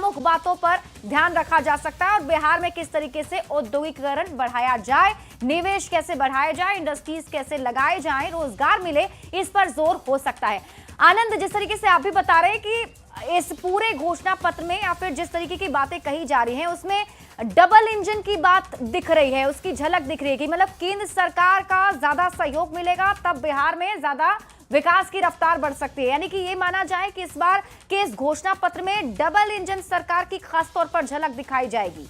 प्रमुख बातों पर ध्यान रखा जा सकता है और बिहार में किस तरीके से औद्योगिकीकरण बढ़ाया जाए, निवेश कैसे बढ़ाया जाए, इंडस्ट्रीज कैसे लगाए जाए, रोजगार मिले, इस पर जोर हो सकता है। आनंद, जिस तरीके से आप भी बता रहे हैं कि इस पूरे घोषणा पत्र में या फिर जिस तरीके की बातें कही जा रही हैं उसमें डबल इंजन की बात दिख रही है, उसकी झलक दिख रही है कि मतलब केंद्र सरकार का ज्यादा सहयोग मिलेगा तब बिहार में ज्यादा विकास की रफ्तार बढ़ सकती है। यानी कि ये माना जाए कि इस बार के इस घोषणा पत्र में डबल इंजन सरकार की खास तौर पर झलक दिखाई जाएगी।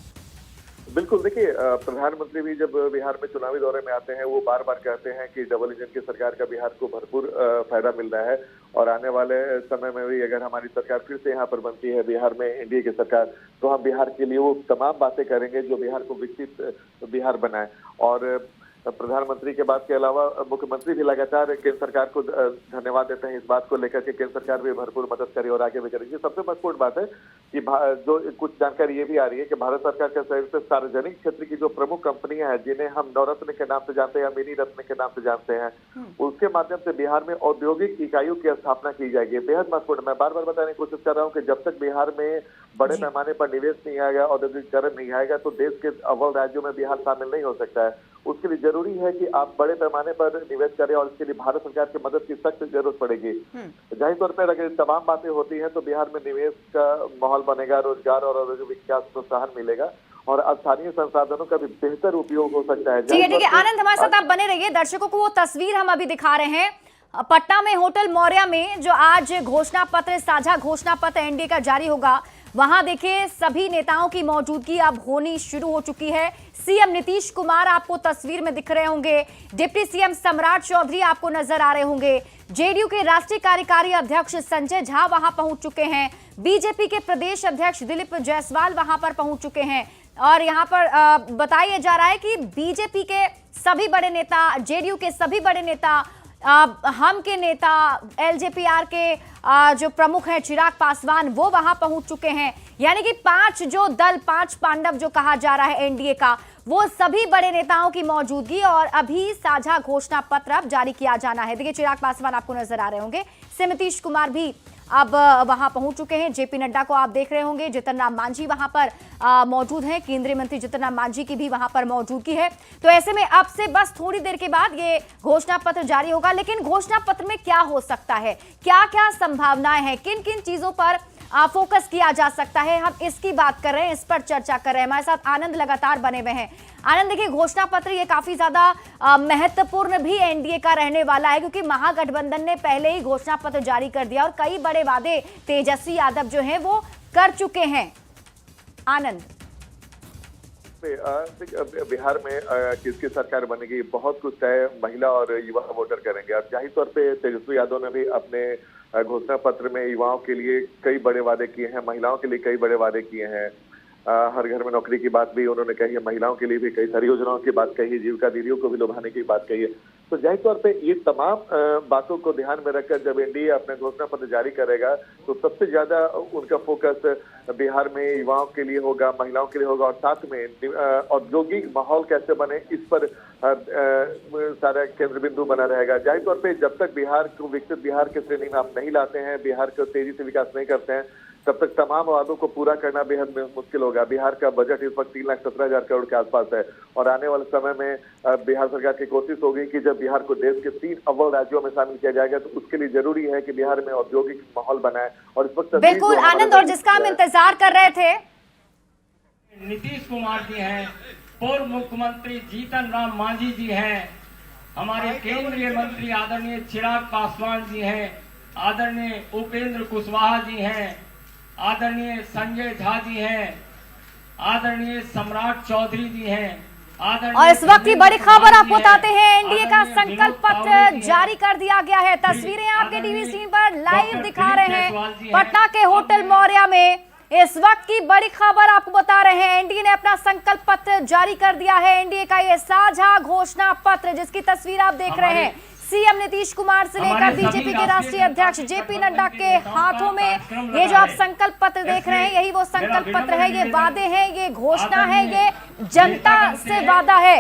बिल्कुल, देखिए प्रधानमंत्री भी जब बिहार में चुनावी दौरे में आते हैं वो बार बार कहते हैं कि डबल इंजन की सरकार का बिहार को भरपूर फायदा मिल रहा है और आने वाले समय में भी अगर हमारी सरकार फिर से यहाँ पर बनती है बिहार में एनडीए की सरकार, तो हम बिहार के लिए वो तमाम बातें करेंगे जो बिहार को विकसित बिहार बनाए। और प्रधानमंत्री के बात के अलावा मुख्यमंत्री भी लगातार केंद्र सरकार को धन्यवाद देते हैं इस बात को लेकर के केंद्र सरकार भी भरपूर मदद करे और आगे भी करेगी। सबसे महत्वपूर्ण बात है कि जो कुछ जानकारी ये भी आ रही है कि भारत सरकार के सहयोग से सार्वजनिक क्षेत्र की जो प्रमुख कंपनियां हैं जिन्हें हम नवरत्न के नाम से जानते हैं या मिनी रत्न के नाम से जानते हैं, उसके माध्यम से बिहार में औद्योगिक इकाइयों की स्थापना की जाएगी। बेहद महत्वपूर्ण। मैं बार बार बताने की कोशिश कर रहा हूँ कि जब तक बिहार में बड़े पैमाने पर निवेश नहीं आएगा, औद्योगिकरण नहीं आएगा, तो देश के अव्वल राज्यों में बिहार शामिल नहीं हो सकता है। उसके लिए जरूरी है कि आप बड़े पैमाने पर निवेश करें और इसके लिए भारत सरकार की मदद की सख्त जरूरत पड़ेगी। जाहिर तौर पर अगर तमाम बातें होती हैं तो बिहार में निवेश का माहौल बनेगा, रोजगार और औद्योगिक विकास को प्रोत्साहन मिलेगा और स्थानीय संसाधनों का भी बेहतर उपयोग हो सकता है। ठीक है आनंद, हमारे साथ आप बने रहिए। दर्शकों को वो तस्वीर हम अभी दिखा रहे हैं पटना में होटल मौर्या में जो आज घोषणा पत्र, साझा घोषणा पत्र एनडीए का जारी होगा, वहां देखिए सभी नेताओं की मौजूदगी अब होनी शुरू हो चुकी है। सीएम नीतीश कुमार आपको तस्वीर में दिख रहे होंगे, डिप्टी सीएम सम्राट चौधरी आपको नजर आ रहे होंगे, जेडीयू के राष्ट्रीय कार्यकारी अध्यक्ष संजय झा वहां पहुंच चुके हैं, बीजेपी के प्रदेश अध्यक्ष दिलीप जायसवाल वहां पर पहुंच चुके हैं और यहां पर बताया जा रहा है कि बीजेपी के सभी बड़े नेता, जेडीयू के सभी बड़े नेता, हम के नेता, एलजेपीआर के जो प्रमुख हैं चिराग पासवान, वो वहां पहुंच चुके हैं। यानी कि 5 जो दल, 5 पांडव जो कहा जा रहा है एनडीए का, वो सभी बड़े नेताओं की मौजूदगी और अभी साझा घोषणा पत्र अब जारी किया जाना है। देखिए चिराग पासवान आपको नजर आ रहे होंगे, से नीतीश कुमार भी अब वहां पहुंच चुके हैं, जेपी नड्डा को आप देख रहे होंगे, जीतन राम मांझी वहां पर मौजूद हैं, केंद्रीय मंत्री जीतन राम मांझी की भी वहां पर मौजूदगी है। तो ऐसे में अब से बस थोड़ी देर के बाद ये घोषणा पत्र जारी होगा। लेकिन घोषणा पत्र में क्या हो सकता है, क्या क्या संभावनाएं हैं, किन किन चीजों पर फोकस किया जा सकता है, हम इसकी बात कर रहे हैं, इस पर चर्चा कर रहे हैं। हमारे साथ आनंद लगातार बने हुए हैं। आनंद, देखिए घोषणा पत्र ये काफी ज्यादा महत्वपूर्ण भी एनडीए का रहने वाला है क्योंकि महागठबंधन ने पहले ही घोषणा पत्र जारी कर दिया और कई बड़े वादे तेजस्वी यादव जो हैं वो कर चुके हैं। आनंद, बिहार में किसकी सरकार बनेगी बहुत कुछ तय महिला और युवा वोटर करेंगे और जाहिर तौर पे तेजस्वी यादव ने भी अपने घोषणा पत्र में युवाओं के लिए कई बड़े वादे किए हैं, महिलाओं के लिए कई बड़े वादे किए हैं। हर घर में नौकरी की बात भी उन्होंने कही है, महिलाओं के लिए भी कई सारी योजनाओं की बात कही है, जीविका दीदियों को भी लुभाने की बात कही है। तो जाहिर तौर पे ये तमाम बातों को ध्यान में रखकर जब एनडीए अपना घोषणा पत्र जारी करेगा तो सबसे ज्यादा उनका फोकस बिहार में युवाओं के लिए होगा, महिलाओं के लिए होगा और साथ में औद्योगिक माहौल कैसे बने इस पर सारा केंद्र बिंदु बना रहेगा। जाहिर तौर पे जब तक बिहार को विकसित बिहार के श्रेणी में आप नहीं लाते हैं, बिहार को तेजी से विकास नहीं करते हैं, तब तक तमाम वादों को पूरा करना बेहद मुश्किल होगा। बिहार का बजट इस वक्त 3,17,000 करोड़ के आसपास है और आने वाले समय में बिहार सरकार की कोशिश होगी कि जब बिहार को देश के 3 अव्वल राज्यों में शामिल किया जाएगा तो उसके लिए जरूरी है कि बिहार में औद्योगिक माहौल बनाए और इस वक्त बिल्कुल आनंद, और जिसका हम इंतजार कर रहे थे, नीतीश कुमार जी हैं, पूर्व मुख्यमंत्री जीतन राम मांझी जी हैं, हमारे केंद्रीय मंत्री आदरणीय चिराग पासवान जी हैं, आदरणीय उपेंद्र कुशवाहा जी हैं, आदरणीय संजय झा जी हैं, आदरणीय सम्राट चौधरी जी हैं, और इस वक्त की बड़ी खबर आपको बताते हैं, एनडीए का संकल्प पत्र जारी कर दिया गया है। तस्वीरें आपके टीवी स्क्रीन पर लाइव दिखा रहे हैं पटना के होटल मौर्या में। इस वक्त की बड़ी खबर आपको बता रहे हैं, एनडीए ने अपना संकल्प पत्र जारी कर दिया है। एनडीए का ये साझा घोषणा पत्र जिसकी तस्वीर आप देख रहे हैं, सीएम नीतीश कुमार से लेकर बीजेपी के राष्ट्रीय अध्यक्ष जेपी नड्डा के हाथों में ये जो आप संकल्प पत्र देख रहे हैं, यही वो संकल्प पत्र है, ये वादे हैं, ये घोषणा है, ये जनता से वादा है।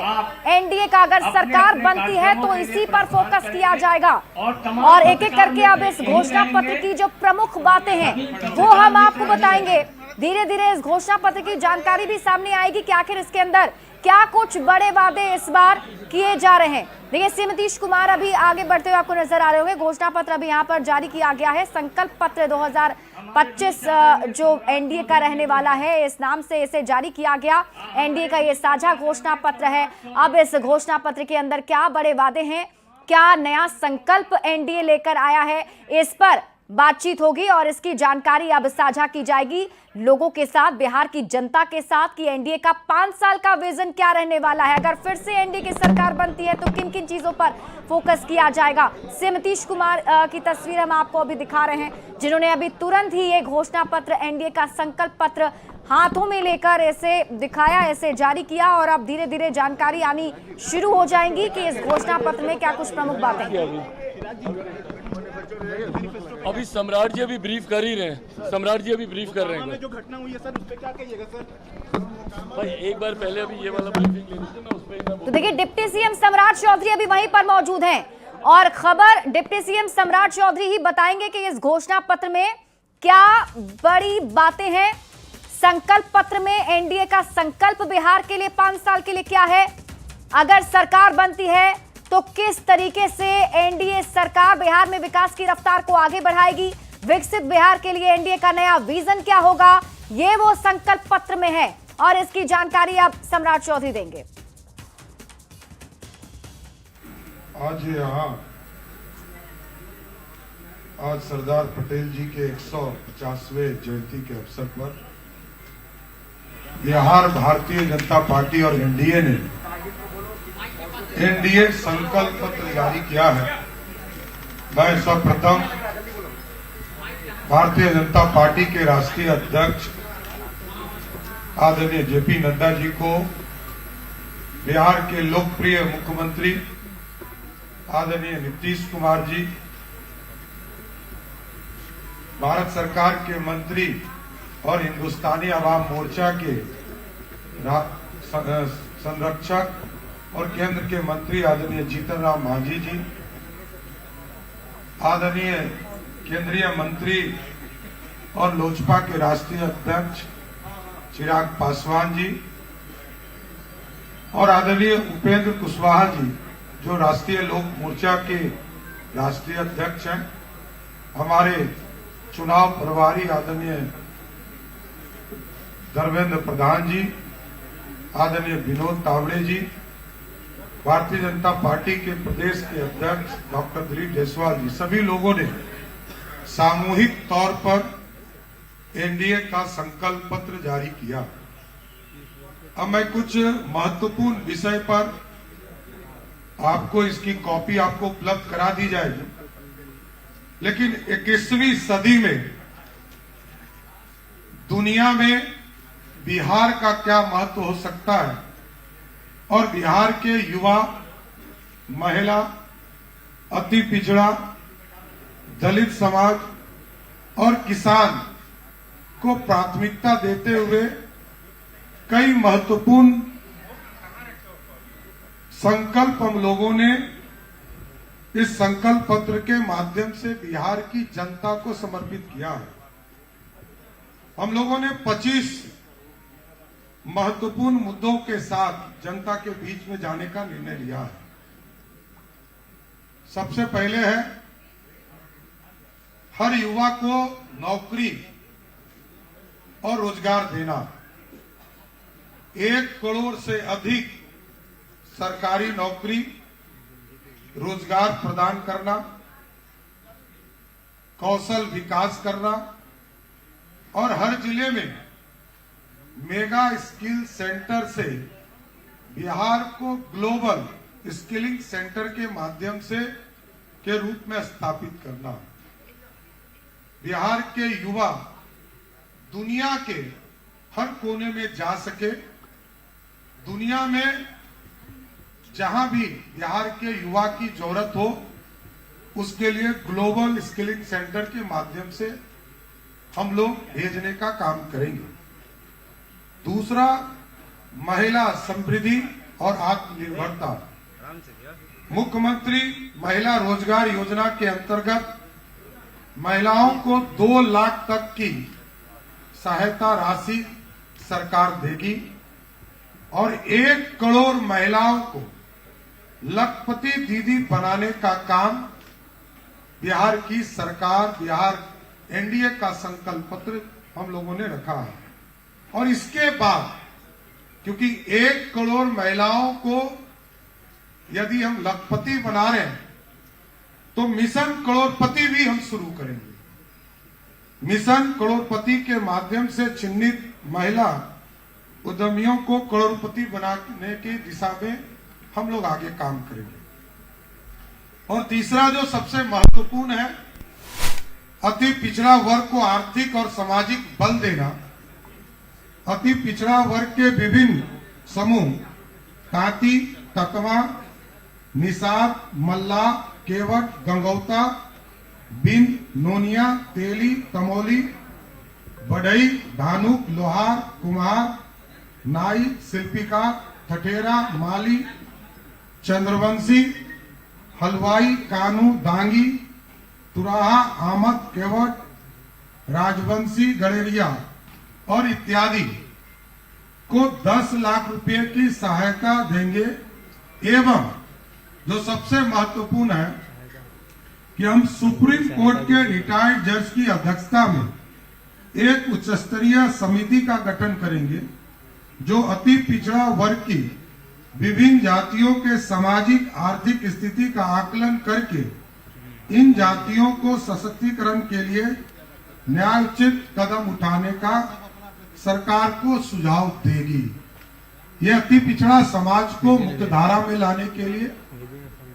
एनडीए का अगर सरकार बनती है तो इसी पर फोकस किया जाएगा और एक एक करके अब इस घोषणा पत्र की जो प्रमुख बातें हैं वो हम आपको बताएंगे। धीरे धीरे इस घोषणा पत्र की जानकारी भी सामने आएगी कि आखिर इसके अंदर क्या कुछ बड़े वादे इस बार किए जा रहे हैं। देखिए सीएम नीतीश कुमार अभी आगे बढ़ते हुए आपको नजर आ रहे होंगे। घोषणा पत्र अभी यहाँ पर जारी किया गया है। संकल्प पत्र 2025 जो एनडीए का रहने वाला है, इस नाम से इसे जारी किया गया। एनडीए का ये साझा घोषणा पत्र है। अब इस घोषणा पत्र के अंदर क्या बड़े वादे हैं, क्या नया संकल्प एनडीए लेकर आया है, इस पर बातचीत होगी और इसकी जानकारी अब साझा की जाएगी लोगों के साथ, बिहार की जनता के साथ कि एनडीए का 5 साल का विजन क्या रहने वाला है। अगर फिर से एनडीए की सरकार बनती है तो किन किन चीजों पर फोकस किया जाएगा। सीएम नीतीश कुमार की तस्वीर हम आपको अभी दिखा रहे हैं, जिन्होंने अभी तुरंत ही ये घोषणा पत्र, एनडीए का संकल्प पत्र हाथों में लेकर इसे दिखाया, इसे जारी किया और अब धीरे धीरे जानकारी आनी शुरू हो जाएंगी कि इस घोषणा पत्र में क्या कुछ प्रमुख बातें हैं। अभी सम्राट जी अभी ब्रीफ कर ही रहे हैं। सम्राट जी अभी ब्रीफ कर रहे हैं। जो घटना हुई है सर, उस पे क्या कहिएगा सर? भाई एक बार पहले अभी ये वाला ब्रीफिंग ले लीजिए, मैं उस पे तो देखिए डिप्टी सीएम सम्राट चौधरी अभी वहीं पर मौजूद हैं और खबर डिप्टी सीएम सम्राट चौधरी ही बताएंगे कि इस घोषणा पत्र में क्या बड़ी बातें हैं। संकल्प पत्र में एनडीए का संकल्प बिहार के लिए 5 साल के लिए क्या है, अगर सरकार बनती है तो किस तरीके से एनडीए सरकार बिहार में विकास की रफ्तार को आगे बढ़ाएगी, विकसित बिहार के लिए एनडीए का नया विजन क्या होगा, ये वो संकल्प पत्र में है और इसकी जानकारी अब सम्राट चौधरी देंगे। आज सरदार पटेल जी के 150वें जयंती के अवसर पर बिहार भारतीय जनता पार्टी और एनडीए ने एनडीए संकल्प पत्र जारी किया है। मैं सर्वप्रथम भारतीय जनता पार्टी के राष्ट्रीय अध्यक्ष आदरणीय जेपी नड्डा जी को, बिहार के लोकप्रिय मुख्यमंत्री आदरणीय नीतीश कुमार जी, भारत सरकार के मंत्री और हिंदुस्तानी आवाम मोर्चा के संरक्षक और केंद्र के मंत्री आदरणीय जीतन राम मांझी जी, आदरणीय केंद्रीय मंत्री और लोजपा के राष्ट्रीय अध्यक्ष चिराग पासवान जी और आदरणीय उपेंद्र कुशवाहा जी जो राष्ट्रीय लोक मोर्चा के राष्ट्रीय अध्यक्ष हैं, हमारे चुनाव प्रभारी आदरणीय धर्मेंद्र प्रधान जी, आदरणीय विनोद तावड़े जी, भारतीय जनता पार्टी के प्रदेश के अध्यक्ष डॉक्टर दिलीप जायसवाल जी, सभी लोगों ने सामूहिक तौर पर एनडीए का संकल्प पत्र जारी किया। अब मैं कुछ महत्वपूर्ण विषय पर आपको इसकी कॉपी आपको उपलब्ध करा दी जाएगी, लेकिन 21वीं सदी में दुनिया में बिहार का क्या महत्व हो सकता है और बिहार के युवा, महिला, अति पिछड़ा, दलित समाज और किसान को प्राथमिकता देते हुए कई महत्वपूर्ण संकल्प हम लोगों ने इस संकल्प पत्र के माध्यम से बिहार की जनता को समर्पित किया है। हम लोगों ने 25 महत्वपूर्ण मुद्दों के साथ जनता के बीच में जाने का निर्णय लिया है। सबसे पहले है हर युवा को नौकरी और रोजगार देना, 1 करोड़ से अधिक सरकारी नौकरी, रोजगार प्रदान करना, कौशल विकास करना और हर जिले में मेगा स्किल सेंटर से बिहार को ग्लोबल स्किलिंग सेंटर के माध्यम से के रूप में स्थापित करना। बिहार के युवा दुनिया के हर कोने में जा सके, दुनिया में जहां भी बिहार के युवा की जरूरत हो उसके लिए ग्लोबल स्किलिंग सेंटर के माध्यम से हम लोग भेजने का काम करेंगे। दूसरा, महिला समृद्धि और आत्मनिर्भरता। मुख्यमंत्री महिला रोजगार योजना के अंतर्गत महिलाओं को 2 लाख तक की सहायता राशि सरकार देगी और 1 करोड़ महिलाओं को लखपति दीदी बनाने का काम बिहार की सरकार, बिहार एनडीए का संकल्प पत्र हम लोगों ने रखा है। और इसके बाद क्योंकि 1 करोड़ महिलाओं को यदि हम लखपति बना रहे हैं तो मिशन करोड़पति भी हम शुरू करेंगे। मिशन करोड़पति के माध्यम से चिन्हित महिला उद्यमियों को करोड़पति बनाने की दिशा में हम लोग आगे काम करेंगे। और तीसरा जो सबसे महत्वपूर्ण है, अति पिछड़ा वर्ग को आर्थिक और सामाजिक बल देना। अति पिछड़ा वर्ग के विभिन्न समूह तांती, ततवा, निषाद, मल्ला, केवट, गंगौता, बिंद, नोनिया, तेली, तमोली, बढ़ई, धानुक, लोहार, कुम्हार, नाई, शिल्पिका, ठठेरा, माली, चंद्रवंशी, हलवाई, कानू, दांगी, तुराहा, आमद, केवट, राजवंशी, गड़ेरिया और इत्यादि को 10 लाख रुपए की सहायता देंगे। एवं जो सबसे महत्वपूर्ण है कि हम सुप्रीम कोर्ट के रिटायर्ड जज की अध्यक्षता में एक उच्च स्तरीय समिति का गठन करेंगे जो अति पिछड़ा वर्ग की विभिन्न जातियों के सामाजिक आर्थिक स्थिति का आकलन करके इन जातियों को सशक्तिकरण के लिए न्यायोचित कदम उठाने का सरकार को सुझाव देगी। यह अति पिछड़ा समाज को मुख्यधारा में लाने के लिए,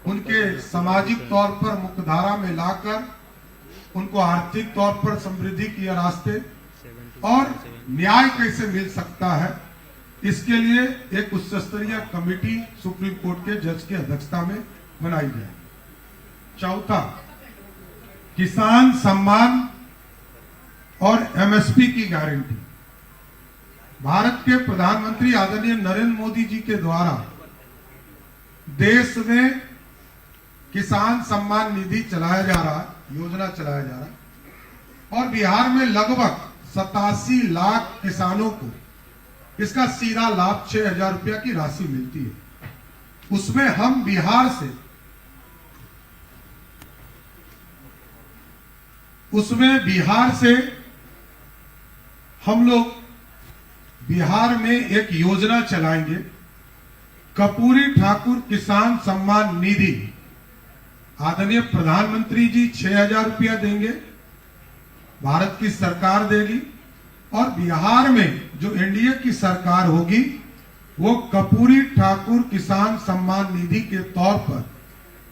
उनके सामाजिक तौर पर मुख्यधारा में लाकर उनको आर्थिक तौर पर समृद्धि के रास्ते और न्याय कैसे मिल सकता है, इसके लिए एक उच्च स्तरीय कमेटी सुप्रीम कोर्ट के जज की अध्यक्षता में बनाई जाए। चौथा, किसान सम्मान और एमएसपी की गारंटी। भारत के प्रधानमंत्री आदरणीय नरेंद्र मोदी जी के द्वारा देश में किसान सम्मान निधि चलाया जा रहा है, योजना चलाया जा रहा है और बिहार में लगभग 87 लाख किसानों को इसका सीधा लाभ 6,000 रुपया की राशि मिलती है। उसमें हम बिहार से हम लोग बिहार में एक योजना चलाएंगे, कर्पूरी ठाकुर किसान सम्मान निधि। आदरणीय प्रधानमंत्री जी 6,000 रुपया देंगे, भारत की सरकार देगी और बिहार में जो एनडीए की सरकार होगी वो कर्पूरी ठाकुर किसान सम्मान निधि के तौर पर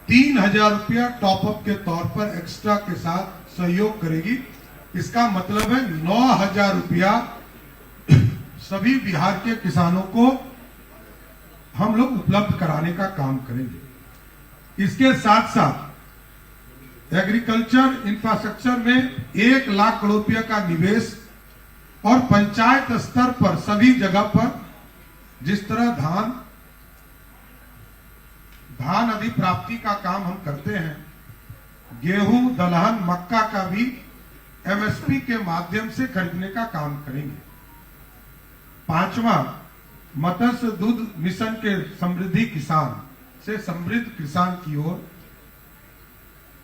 3,000 रुपया टॉपअप के तौर पर एक्स्ट्रा के साथ सहयोग करेगी। इसका मतलब है 9,000 रुपया सभी बिहार के किसानों को हम लोग उपलब्ध कराने का काम करेंगे। इसके साथ साथ एग्रीकल्चर इंफ्रास्ट्रक्चर में 1 लाख करोड़ रुपया का निवेश और पंचायत स्तर पर सभी जगह पर जिस तरह धान अधिप्राप्ति का काम हम करते हैं, गेहूं, दलहन, मक्का का भी एमएसपी के माध्यम से खरीदने का काम करेंगे। 5वां, मत्स्य दूध मिशन के समृद्धि किसान से समृद्ध किसान की ओर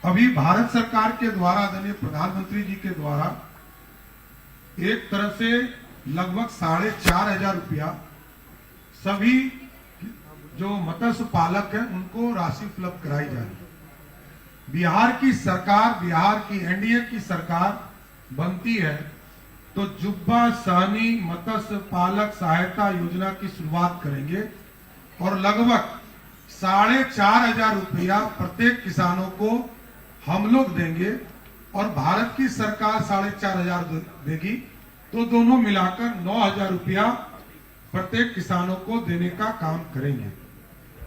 अभी भारत सरकार के द्वारा, आदरणीय प्रधानमंत्री जी के द्वारा एक तरह से लगभग 4,500 रुपया सभी जो मत्स्य पालक हैं उनको राशि उपलब्ध कराई जाए। बिहार की सरकार, बिहार की एनडीए की सरकार बनती है तो जुब्बा सहनी मत्स्य पालक सहायता योजना की शुरुआत करेंगे और लगभग 4,500 रुपया प्रत्येक किसानों को हम लोग देंगे और भारत की सरकार 4,500 देगी, तो दोनों मिलाकर 9,000 रुपया प्रत्येक किसानों को देने का काम करेंगे।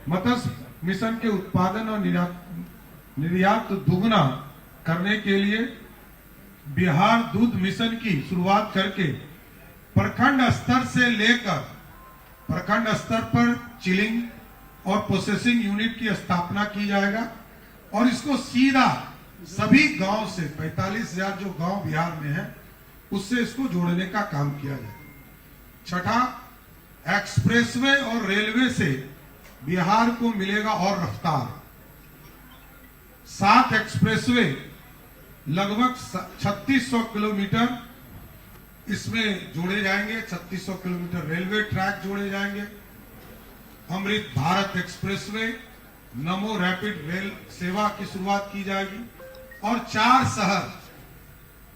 मत्स्य मिशन के उत्पादन और निर्यात दुगना करने के लिए बिहार दूध मिशन की शुरुआत करके प्रखंड स्तर से लेकर प्रखंड स्तर पर चिलिंग और प्रोसेसिंग यूनिट की स्थापना की जाएगा और इसको सीधा सभी गांव से 45,000 जो गांव बिहार में है उससे इसको जोड़ने का काम किया जाए। छठा, एक्सप्रेसवे और रेलवे से बिहार को मिलेगा और रफ्तार। 7 एक्सप्रेसवे लगभग 3600 किलोमीटर इसमें जोड़े जाएंगे, 3600 किलोमीटर रेलवे ट्रैक जोड़े जाएंगे। अमृत भारत एक्सप्रेसवे, नमो रैपिड रेल सेवा की शुरुआत की जाएगी और 4 शहर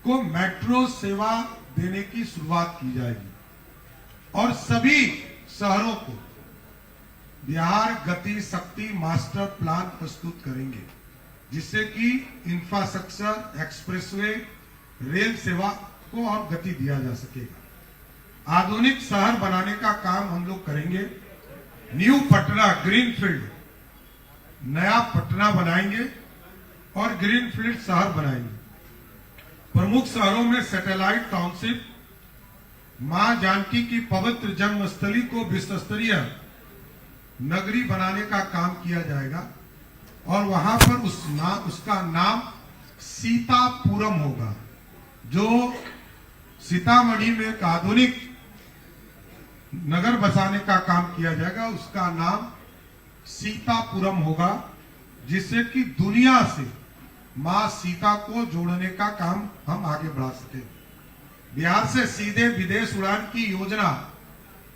को मेट्रो सेवा देने की शुरुआत की जाएगी और सभी शहरों को बिहार गति शक्ति मास्टर प्लान प्रस्तुत करेंगे, जिससे कि इंफ्रास्ट्रक्चर, एक्सप्रेसवे, रेल सेवा को और गति दिया जा सकेगा। आधुनिक शहर बनाने का काम हम लोग करेंगे। न्यू पटना, ग्रीनफील्ड, नया पटना बनाएंगे और ग्रीनफील्ड शहर बनाएंगे। प्रमुख शहरों में सैटेलाइट टाउनशिप, मां जानकी की पवित्र जन्मस्थली को विश्व स्तरीय नगरी बनाने का काम किया जाएगा और वहां पर उसका नाम सीतापुरम होगा। जो सीतामढ़ी में एक आधुनिक नगर बसाने का काम किया जाएगा, उसका नाम सीतापुरम होगा, जिससे कि दुनिया से मां सीता को जोड़ने का काम हम आगे बढ़ा सके। बिहार से सीधे विदेश उड़ान की योजना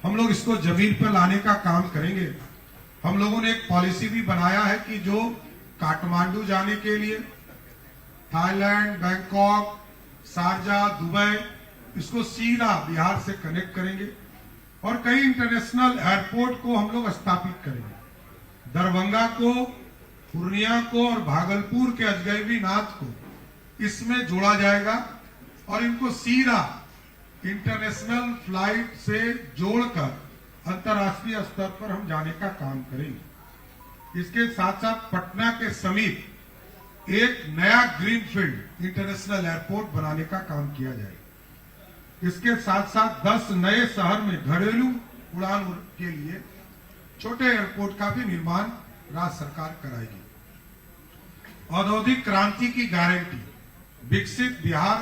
हम लोग इसको जमीन पर लाने का काम करेंगे। हम लोगों ने एक पॉलिसी भी बनाया है कि जो काठमांडू जाने के लिए थाईलैंड, बैंकॉक, शारजा, दुबई, इसको सीधा बिहार से कनेक्ट करेंगे और कई इंटरनेशनल एयरपोर्ट को हम लोग स्थापित करेंगे। दरभंगा को, पूर्णिया को और भागलपुर के अजगैबीनाथ को इसमें जोड़ा जाएगा और इनको सीधा इंटरनेशनल फ्लाइट से जोड़कर अंतर्राष्ट्रीय स्तर पर हम जाने का काम करेंगे। इसके साथ साथ पटना के समीप एक नया ग्रीनफील्ड इंटरनेशनल एयरपोर्ट बनाने का काम किया जाएगा। इसके साथ साथ 10 नए शहर में घरेलू उड़ान के लिए छोटे एयरपोर्ट का भी निर्माण राज्य सरकार कराएगी। औद्योगिक क्रांति की गारंटी, विकसित बिहार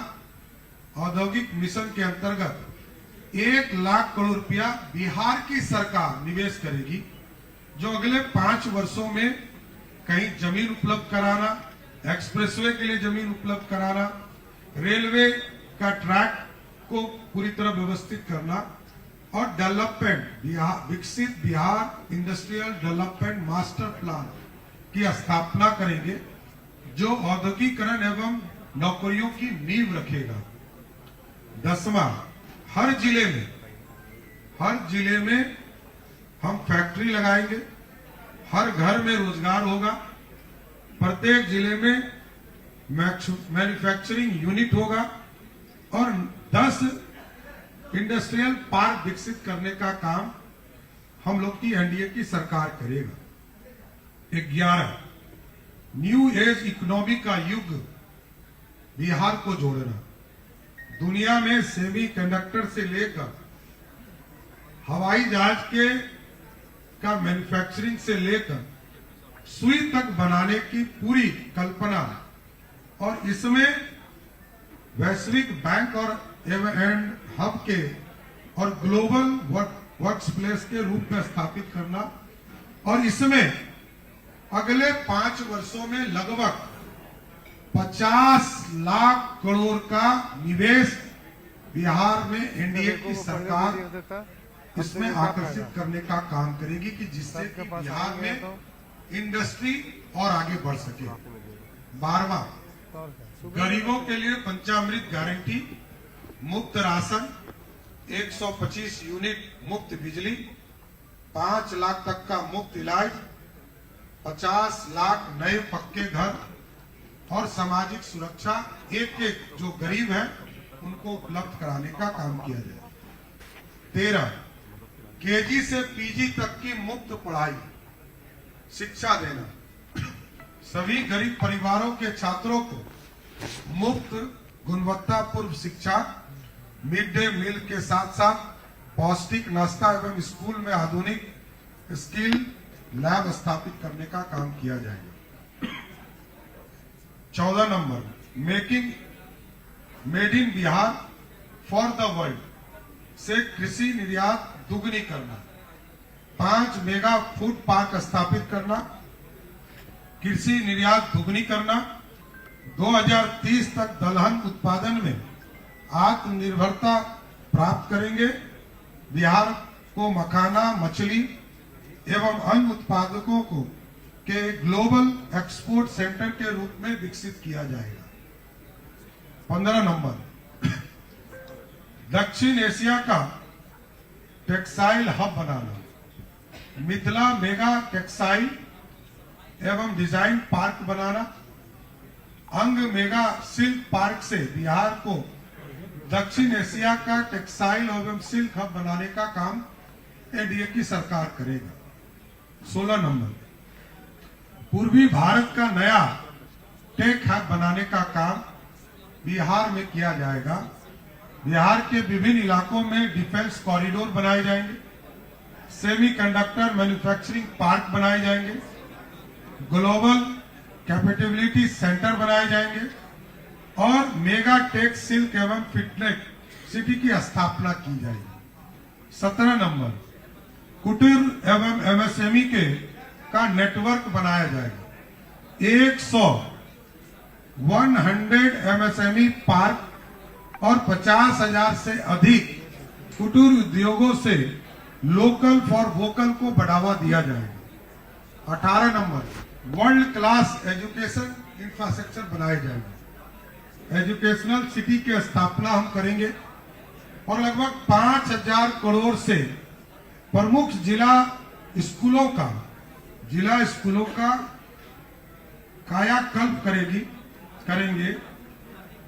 औद्योगिक मिशन के अंतर्गत 1 लाख करोड़ रुपया बिहार की सरकार निवेश करेगी, जो अगले 5 वर्षों में कहीं जमीन उपलब्ध कराना, एक्सप्रेसवे के लिए जमीन उपलब्ध कराना, रेलवे का ट्रैक को पूरी तरह व्यवस्थित करना और डेवलपमेंट विकसित Bihar industrial development master plan की स्थापना करेंगे, जो औद्योगिकरण एवं नौकरियों की नींव रखेगा। 10वां, हर जिले में हम फैक्ट्री लगाएंगे, हर घर में रोजगार होगा, प्रत्येक जिले में मैन्युफैक्चरिंग यूनिट होगा और 10 इंडस्ट्रियल पार्क विकसित करने का काम हम लोग की एनडीए की सरकार करेगा। 11, न्यू एज इकोनॉमी का युग बिहार को जोड़ना। दुनिया में सेमीकंडक्टर से लेकर हवाई जहाज का मैन्युफैक्चरिंग से लेकर सुई तक बनाने की पूरी कल्पना और इसमें वैश्विक बैंक और एंड हब के और ग्लोबल वर्क्स प्लेस के रूप में स्थापित करना और इसमें अगले 5 वर्षों में लगभग 50 लाख करोड़ का निवेश बिहार में एनडीए की सरकार इसमें आकर्षित करने का काम करेगी कि जिससे कि बिहार में इंडस्ट्री और आगे बढ़ सके। 12वां, गरीबों के लिए पंचामृत गारंटी, मुफ्त राशन, 125 यूनिट मुफ्त बिजली, 5 लाख तक का मुफ्त इलाज, 50 लाख नए पक्के घर और सामाजिक सुरक्षा एक जो गरीब है उनको उपलब्ध कराने का काम किया जाए। 13, केजी से पीजी तक की मुफ्त पढ़ाई शिक्षा देना, सभी गरीब परिवारों के छात्रों को मुफ्त गुणवत्तापूर्ण शिक्षा, मिड डे मील के साथ साथ पौष्टिक नाश्ता एवं स्कूल में आधुनिक स्किल लैब स्थापित करने का काम किया जाएगा। 14 number, made in Bihar for the world से कृषि निर्यात दुगनी करना, 5 मेगा फूड पार्क स्थापित करना, कृषि निर्यात दुगनी करना, 2030 तक दलहन उत्पादन में आत्मनिर्भरता प्राप्त करेंगे। बिहार को मखाना, मछली एवं अन्य उत्पादकों को के ग्लोबल एक्सपोर्ट सेंटर के रूप में विकसित किया जाएगा। 15 नंबर, दक्षिण एशिया का टेक्सटाइल हब बनाना, मिथिला मेगा टेक्सटाइल एवं डिजाइन पार्क बनाना, अंग मेगा सिल्क पार्क से बिहार को दक्षिण एशिया का टेक्सटाइल एवं सिल्क हब बनाने का काम एनडीए की सरकार करेगा। 16 नंबर, पूर्वी भारत का नया टेक हब बनाने का काम बिहार में किया जाएगा। बिहार के विभिन्न इलाकों में डिफेंस कॉरिडोर बनाए जाएंगे, सेमीकंडक्टर मैन्युफैक्चरिंग पार्क बनाए जाएंगे, ग्लोबल कैपेबिलिटी सेंटर बनाए जाएंगे और मेगा टेक सिल्क एवं फिटनेस सिटी की स्थापना की जाएगी। 17 नंबर, कुटीर एवं एमएसएमई के का नेटवर्क बनाया जाएगा। 100 एमएसएमई पार्क और 50,000 से अधिक कुटीर उद्योगों से लोकल फॉर वोकल को बढ़ावा दिया जाएगा। 18 number, world class education infrastructure बनाए जाएंगे। एजुकेशनल सिटी की स्थापना हम करेंगे और लगभग 5,000 करोड़ से प्रमुख जिला स्कूलों का कायाकल्प करेंगे।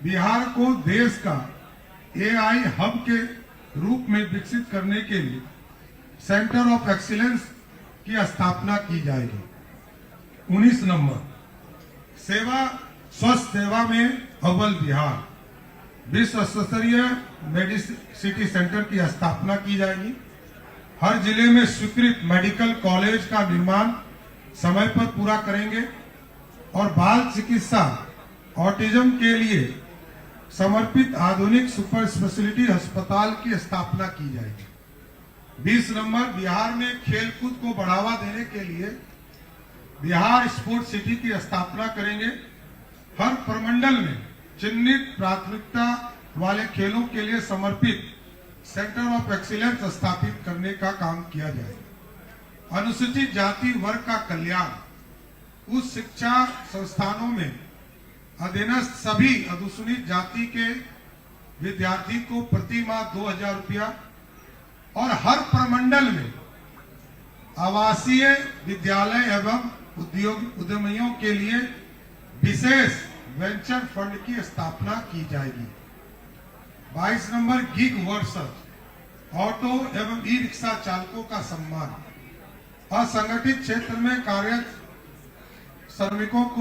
बिहार को देश का एआई हब के रूप में विकसित करने के लिए सेंटर ऑफ एक्सीलेंस की स्थापना की जाएगी। 19 नंबर, स्वास्थ्य सेवा में अव्वल बिहार, विश्व स्तरीय मेडिसिटी सेंटर की स्थापना की जाएगी। हर जिले में स्वीकृत मेडिकल कॉलेज का निर्माण समय पर पूरा करेंगे और बाल चिकित्सा ऑटिज्म के लिए समर्पित आधुनिक सुपर स्पेशलिटी अस्पताल की स्थापना की जाएगी। 20 नंबर, बिहार में खेलकूद को बढ़ावा देने के लिए बिहार स्पोर्ट्स सिटी की स्थापना करेंगे। हर प्रमंडल में चिन्हित प्राथमिकता वाले खेलों के लिए समर्पित सेंटर ऑफ एक्सीलेंस स्थापित करने का काम किया जाएगा। अनुसूचित जाति वर्ग का कल्याण, उच्च शिक्षा संस्थानों में अधीनस्थ सभी अनुसूचित जाति के विद्यार्थी को प्रति माह 2,000 रुपया और हर प्रमंडल में आवासीय विद्यालय एवं उद्यमियों के लिए विशेष वेंचर फंड की स्थापना की जाएगी। 22 नंबर, गिग वर्कर्स ऑटो एवं ई रिक्शा चालकों का सम्मान, असंगठित क्षेत्र में कार्यरत श्रमिकों को